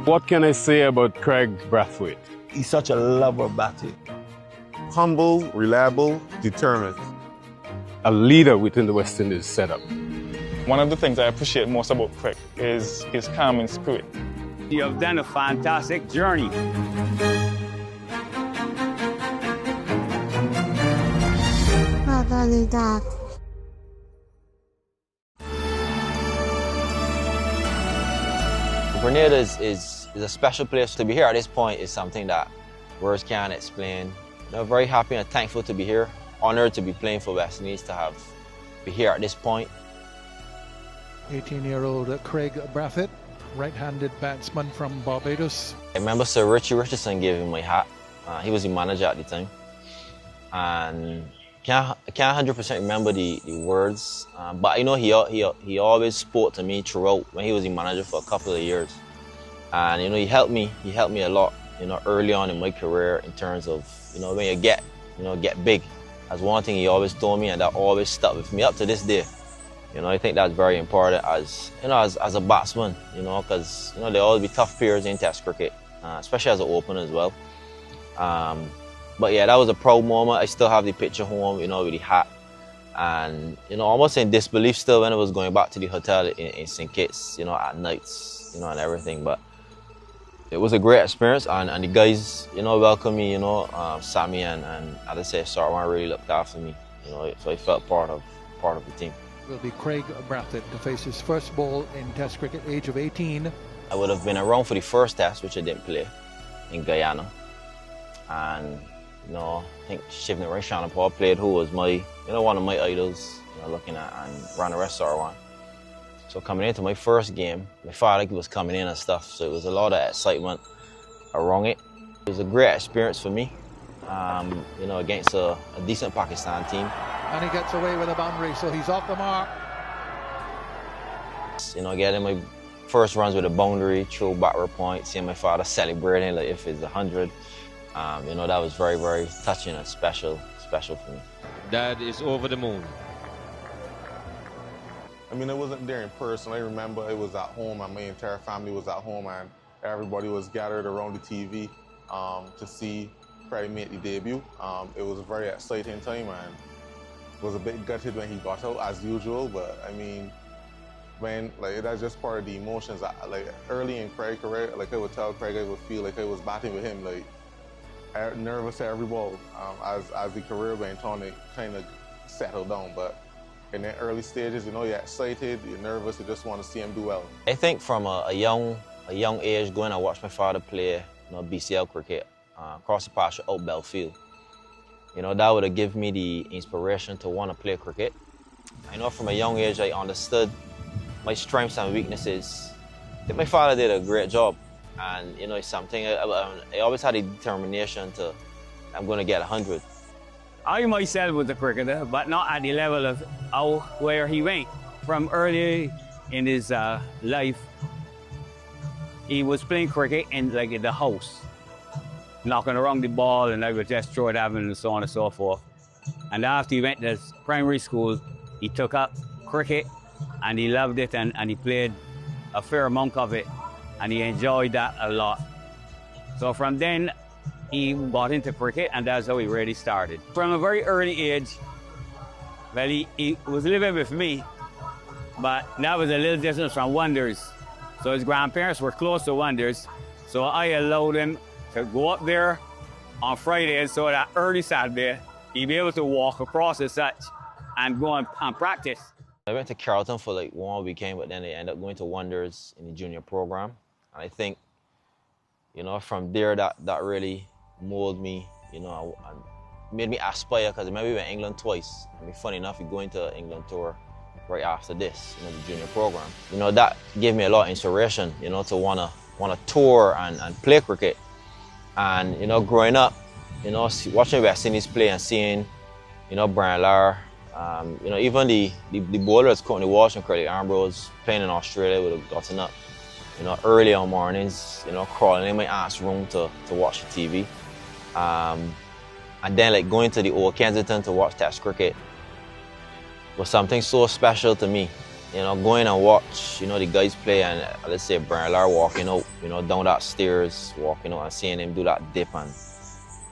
What can I say about Kraigg Brathwaite? He's such a lover of batting. Humble, reliable, determined. A leader within the West Indies setup. One of the things I appreciate most about Kraigg is his calming spirit. You have done a fantastic journey. Grenada is a special place. To be here at this point is something that words can't explain. I'm very happy and thankful to be here. Honored to be playing for West Indies, to be here at this point. 18-year-old Kraigg Brathwaite, right-handed batsman from Barbados. I remember Sir Richie Richardson gave him my hat. He was the manager at the time. And I can't 100% remember the words, but I know he always spoke to me throughout when he was the manager for a couple of years. And he helped me a lot, early on in my career in terms of, when you get big. That's one thing he always told me, and that always stuck with me up to this day. I think that's very important as a batsman, because there always be tough periods in Test cricket, especially as an opener as well. But yeah, that was a proud moment. I still have the picture home, with the hat, and almost in disbelief still when I was going back to the hotel in St. Kitts, at nights, and everything. But it was a great experience, and the guys, welcomed me, Sammy and as I say, Sarwan really looked after me, so I felt part of the team. Will be Kraigg Brathwaite to face his first ball in Test cricket, age of 18. I would have been around for the first Test, which I didn't play, in Guyana, and I think Shivney Raishanapal played, who was one of my idols, looking at, and Ranarest Sarwan. So coming into my first game, my father was coming in and stuff, so it was a lot of excitement around it. It was a great experience for me, against a decent Pakistan team. And he gets away with a boundary, so he's off the mark. Getting my first runs with a boundary, through backward point, seeing my father celebrating like if it's 100. That was very, very touching and special for me. Dad is over the moon. I mean, I wasn't there in person. I remember I was at home and my entire family was at home and everybody was gathered around the TV to see Kraigg make the debut. It was a very exciting time and was a bit gutted when he got out as usual, but I mean, that's just part of the emotions. Early in Kraig's career, I would tell Kraigg I would feel like I was batting with him, nervous at every ball. As the career went on, it kind of settled down, but in the early stages, you're excited, you're nervous, you just want to see him do well. I think from a young age, going and watch my father play, BCL cricket across the pasture out Belfield. That would have given me the inspiration to want to play cricket. I know from a young age I understood my strengths and weaknesses. I think my father did a great job, and it's something I always had a determination to. I'm going to get 100. I myself was a cricketer, but not at the level of where he went. From early in his life, he was playing cricket in the house, knocking around the ball, and I would just throw it at him and so on and so forth. And after he went to primary school, he took up cricket and he loved it, and he played a fair amount of it, and he enjoyed that a lot. So from then, he got into cricket, and that's how he really started. From a very early age, well, he was living with me, but that was a little distance from Wonders. So his grandparents were close to Wonders, so I allowed him to go up there on Friday, so that early Saturday, he'd be able to walk across as such and go and practice. I went to Carlton for one weekend, but then I ended up going to Wonders in the junior program. And I think, from there, that really molded me, and made me aspire, because I remember we went to England twice. I mean, funny enough, we going to England tour right after this, the junior program. That gave me a lot of inspiration, to wanna tour and play cricket. And growing up, watching West Indies play and seeing, Brian Lara, even the bowlers, Courtney Walsh and Curly Ambrose playing in Australia would have gotten up, early on mornings, crawling in my aunt's room to watch the TV. And then going to the old Kensington to watch Test cricket was something so special to me. you know, going and watch, you know, the guys play and let's say Brian Lar walking out, you know, down that stairs, walking out and seeing him do that dip, and,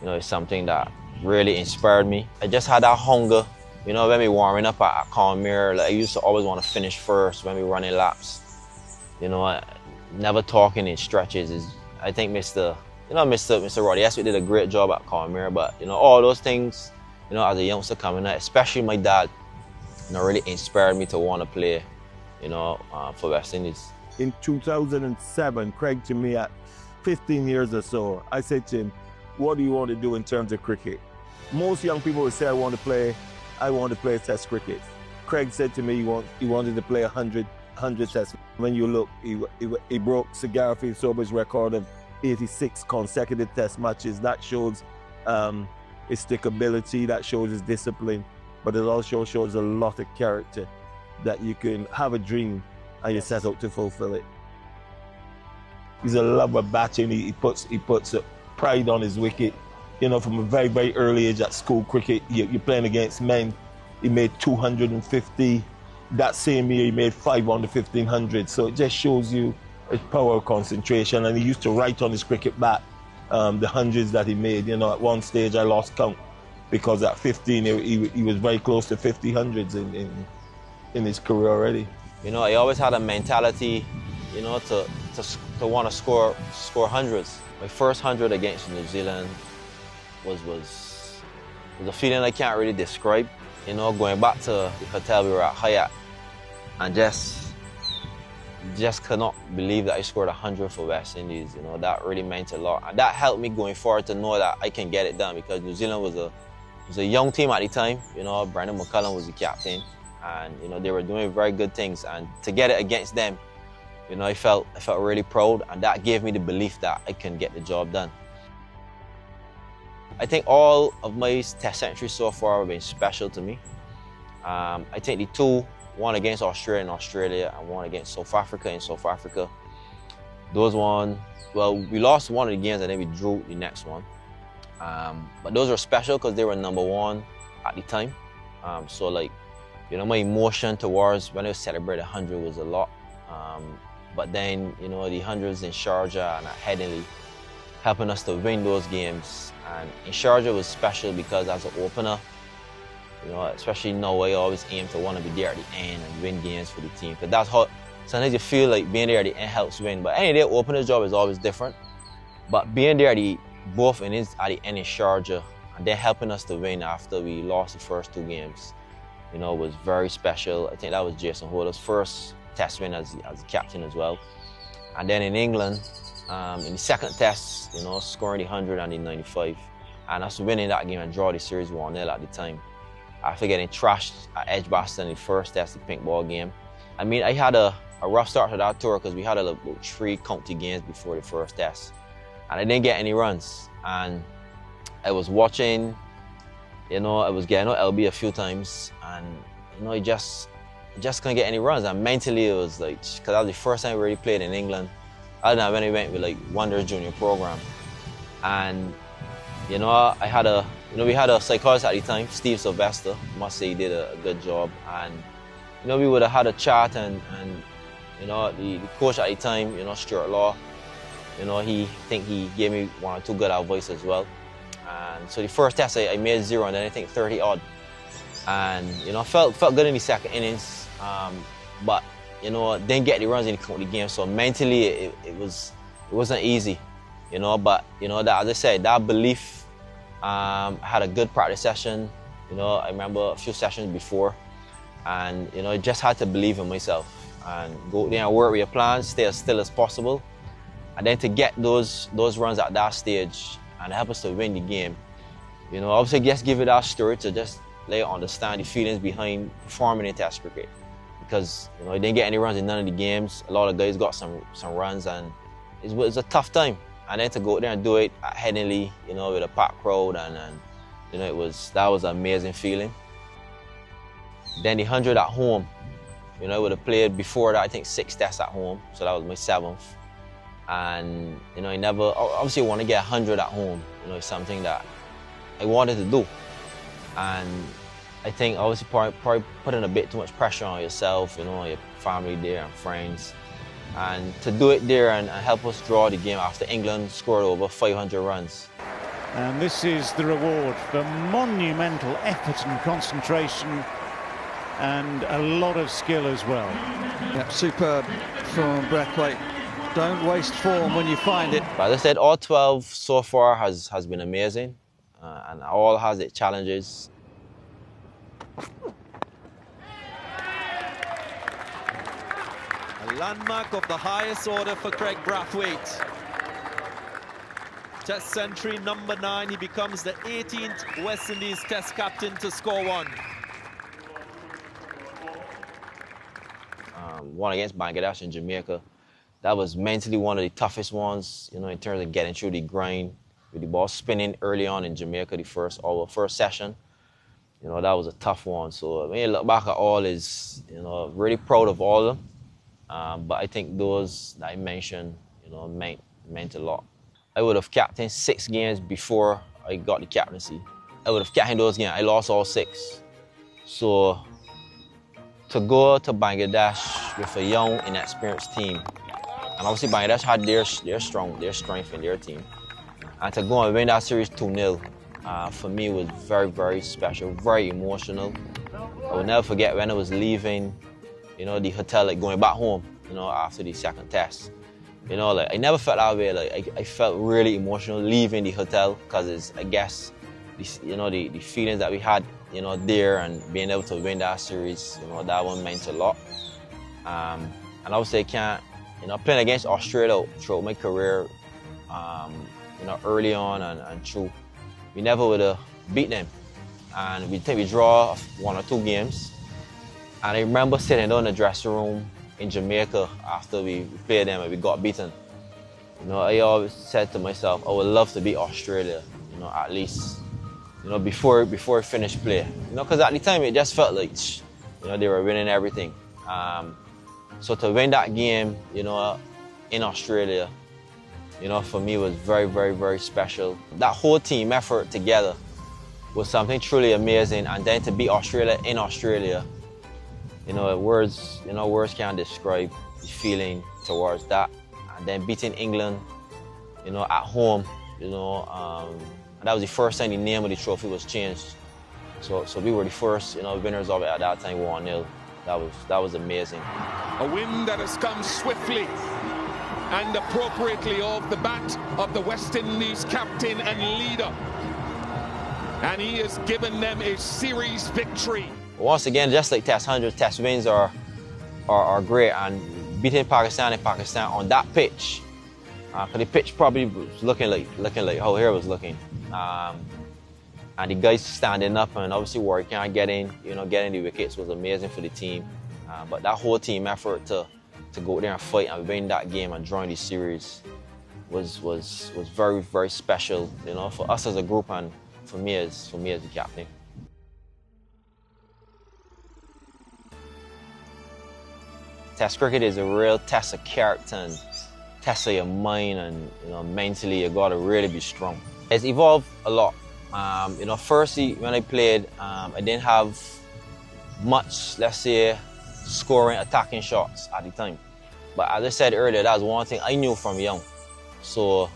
you know, it's something that really inspired me. I just had that hunger, you know, when we warming up at Conmere, like I used to always want to finish first when we running laps. You know, never talking in stretches is, I think Mr. Roddy Eswick did a great job at Conmere, but, you know, all those things, you know, as a youngster coming out, especially my dad, you know, really inspired me to want to play, you know, for West Indies. In 2007, Kraigg to me at 15 years or so, I said to him, what do you want to do in terms of cricket? Most young people would say, I want to play Test cricket. Kraigg said to me he wanted to play 100 Tests. When you look, he broke Sir Gareth Sober's record of 86 consecutive Test matches. That shows his stickability, that shows his discipline, but it also shows a lot of character, that you can have a dream and you set out to fulfill it. He's a lover of batting. He puts pride on his wicket. You know, from a very, very early age at school cricket, you're playing against men. He made 250. That same year, he made 5 on the 1500. So it just shows you his power of concentration. And he used to write on his cricket bat the hundreds that he made. You know, at one stage, I lost count because at 15, he was very close to 50 hundreds in his career already. You know, he always had a mentality, you know, to want to score hundreds. My first 100 against New Zealand was a feeling I can't really describe. You know, going back to the hotel we were at Hyatt, and just could not believe that I scored 100 for West Indies. You know, that really meant a lot. And that helped me going forward to know that I can get it done, because New Zealand was a young team at the time. You know, Brandon McCullum was the captain, and, you know, they were doing very good things. And to get it against them, you know, I felt really proud, and that gave me the belief that I can get the job done. I think all of my Test centuries so far have been special to me. I think the two, one against Australia in Australia and one against South Africa in South Africa, those one, well, we lost one of the games and then we drew the next one. But those were special because they were #1 at the time. So, like, you know, my emotion towards when I was celebrating 100 was a lot. But then, you know, the hundreds in Sharjah and at Headingley, helping us to win those games. And in Sharjah was special because as an opener, you know, especially now, I always aim to want to be there at the end and win games for the team. Because that's how, sometimes you feel like being there at the end helps win. But any day, opener's job is always different. But being there at the end in Sharjah, and then helping us to win after we lost the first 2 games, you know, was very special. I think that was Jason Holder's first Test win as a captain as well. And then in England, in the second Test, you know, scoring the 100 and the 95, and us winning that game and draw the series 1-0 at the time, after getting trashed at Edgbaston in the first Test, the pink ball game. I mean, I had a rough start to that tour because we had about 3 county games before the first Test, and I didn't get any runs. And I was watching, you know, I was getting LB a few times, and, you know, I just couldn't get any runs. And mentally, it was like, because that was the first time we really played in England, other than when we went with like Wonders Junior program. And, you know, we had a psychologist at the time, Steve Sylvester. I must say he did a good job. And, you know, we would have had a chat, and you know, the coach at the time, you know, Stuart Law, you know, he gave me 1 or 2 good advice as well. And so the first Test I made 0, and then I think 30 odd. And, you know, felt good in the second innings, but, you know, didn't get the runs in the game. So mentally, it wasn't easy, you know. But, you know, that, as I said, that belief, had a good practice session. You know, I remember a few sessions before, and, you know, I just had to believe in myself and go there and work with your plans, stay as still as possible, and then to get those runs at that stage and help us to win the game. You know, obviously, just give it that story to just let you understand the feelings behind performing in Test cricket. Because, you know, he didn't get any runs in none of the games. A lot of guys got some runs, and it was a tough time. And then to go there and do it at Headingley, you know, with a packed crowd, and you know, that was an amazing feeling. Then the 100 at home, you know, I would have played before that, I think 6 Tests at home, so that was my 7th. And, you know, I never, obviously want to get 100 at home, you know, it's something that I wanted to do. And I think obviously probably putting a bit too much pressure on yourself, you know, your family there and friends. And to do it there and help us draw the game after England scored over 500 runs. And this is the reward for monumental effort and concentration and a lot of skill as well. Yeah, superb from Brathwaite. Don't waste form when you find it. But as I said, all 12 so far has been amazing, and all has its challenges. A landmark of the highest order for Kraigg Brathwaite. Test century number 9, he becomes the 18th West Indies Test captain to score one. One against Bangladesh and Jamaica. That was mentally one of the toughest ones, in terms of getting through the grind with the ball spinning early on in Jamaica, the first session. That was a tough one. So when you look back at all, is really proud of all of them. But I think those that I mentioned, meant a lot. I would have captained 6 games before I got the captaincy. I would have captained those games. I lost all 6. So to go to Bangladesh with a young, inexperienced team, and obviously Bangladesh had their strength in their team, and to go and win that series 2-0, for me was very, very special, very emotional. I will never forget when I was leaving, the hotel, going back home, after the second test. I never felt that way. I felt really emotional leaving the hotel because I guess, the feelings that we had, there and being able to win that series, that one meant a lot. And obviously I can't, playing against Australia throughout my career, early on and through, we never would have beat them. And we draw 1 or 2 games. And I remember sitting down in the dressing room in Jamaica after we played them and we got beaten. I always said to myself, I would love to beat Australia, at least, before we finished play. Because at the time it just felt like, they were winning everything. So to win that game, in Australia, for me was very, very, very special. That whole team effort together was something truly amazing. And then to beat Australia in Australia, words can't describe the feeling towards that. And then beating England, at home, and that was the first time the name of the trophy was changed. So we were the first, winners of it at that time, 1-0. That was amazing. A win that has come swiftly and appropriately off the bat of the West Indies captain and leader. And he has given them a series victory. Once again, just like Test 100, Test wins are great, and beating Pakistan in Pakistan on that pitch, because the pitch probably was looking like how here was looking, and the guys standing up and obviously working on getting the wickets was amazing for the team. But that whole team effort to go there and fight and win that game and drawing the series was very, very special, for us as a group and for me as the captain. Test cricket is a real test of character and test of your mind, and mentally you gotta really be strong. It's evolved a lot. Firstly when I played, I didn't have much, let's say, scoring, attacking shots at the time. But as I said earlier, that was one thing I knew from young. So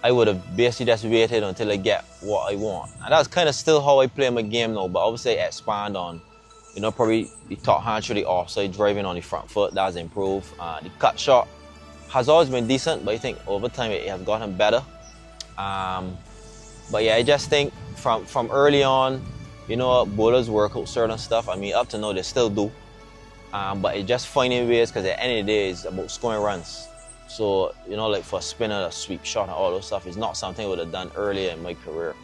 I would have basically just waited until I get what I want. And that's kind of still how I play my game now, but obviously I expand on, probably the top hand through the offside, driving on the front foot, that's improved. The cut shot has always been decent, but I think over time it has gotten better. But yeah, I just think from early on, bowlers work out certain stuff. I mean, up to now they still do. But it's just finding ways, because at the end of the day, it's about scoring runs. So, like for a spinner, a sweep shot and all those stuff is not something I would have done earlier in my career.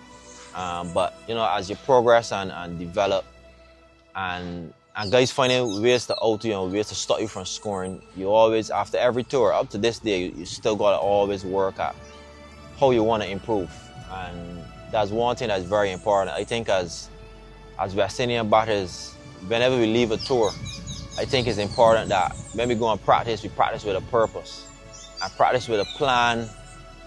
But, as you progress and develop, and guys finding ways to out you, ways to stop you from scoring, you always, after every tour, up to this day, you still got to always work at how you want to improve. And that's one thing that's very important. I think as West Indian batters, whenever we leave a tour, I think it's important that when we go and practice, we practice with a purpose and practice with a plan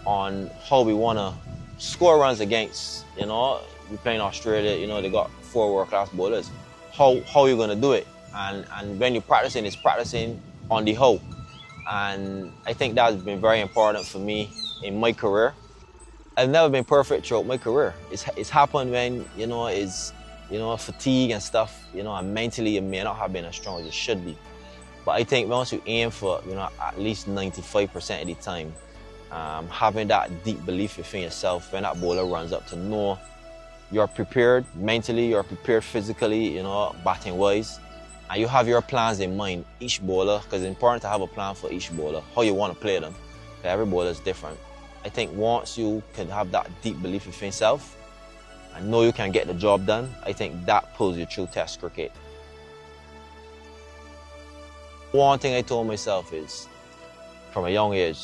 on how we want to score runs against. We play in Australia, they got 4 world-class bowlers. How are you going to do it? And when you're practicing, it's practicing on the hoe. And I think that's been very important for me in my career. I've never been perfect throughout my career. It's happened when, fatigue and stuff, and mentally you may not have been as strong as you should be. But I think once you aim for, at least 95% of the time, having that deep belief within yourself when that bowler runs up to know you're prepared mentally, you're prepared physically, batting wise, and you have your plans in mind, each bowler, because it's important to have a plan for each bowler, how you want to play them. Every bowler is different. I think once you can have that deep belief within yourself and know you can get the job done, I think that pulls you through Test cricket. One thing I told myself is, from a young age,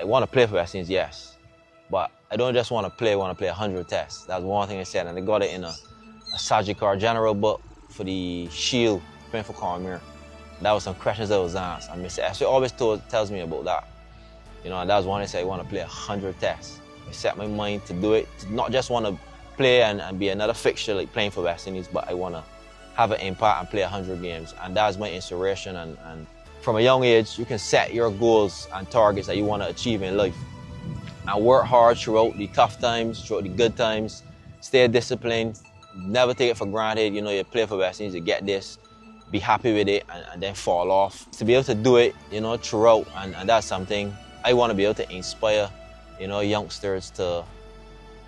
I want to play for West Indies, yes, but I don't just want to play, I want to play 100 tests. That's one thing I said, and I got it in a Sajikar General book for the Shield, playing for Cormier. That was some questions I was asked, and Mr. Esther always tells me about that. And that was one I said, I want to play 100 tests. I set my mind to do it, to not just want to play and be another fixture like playing for West Indies, but I want to have an impact and play 100 games. And that's my inspiration. And from a young age, you can set your goals and targets that you want to achieve in life. And work hard throughout the tough times, throughout the good times. Stay disciplined, never take it for granted. You play for West Indies, you get this, be happy with it, and then fall off. To be able to do it, throughout, and that's something I want to be able to inspire, youngsters to,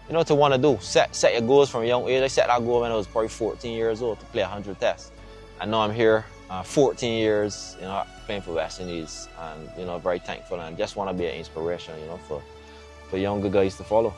to want to do. Set your goals from a young age. I set that goal when I was probably 14 years old to play 100 tests. And now I'm here, 14 years, playing for West Indies, and, very thankful, and just want to be an inspiration, for younger guys to follow.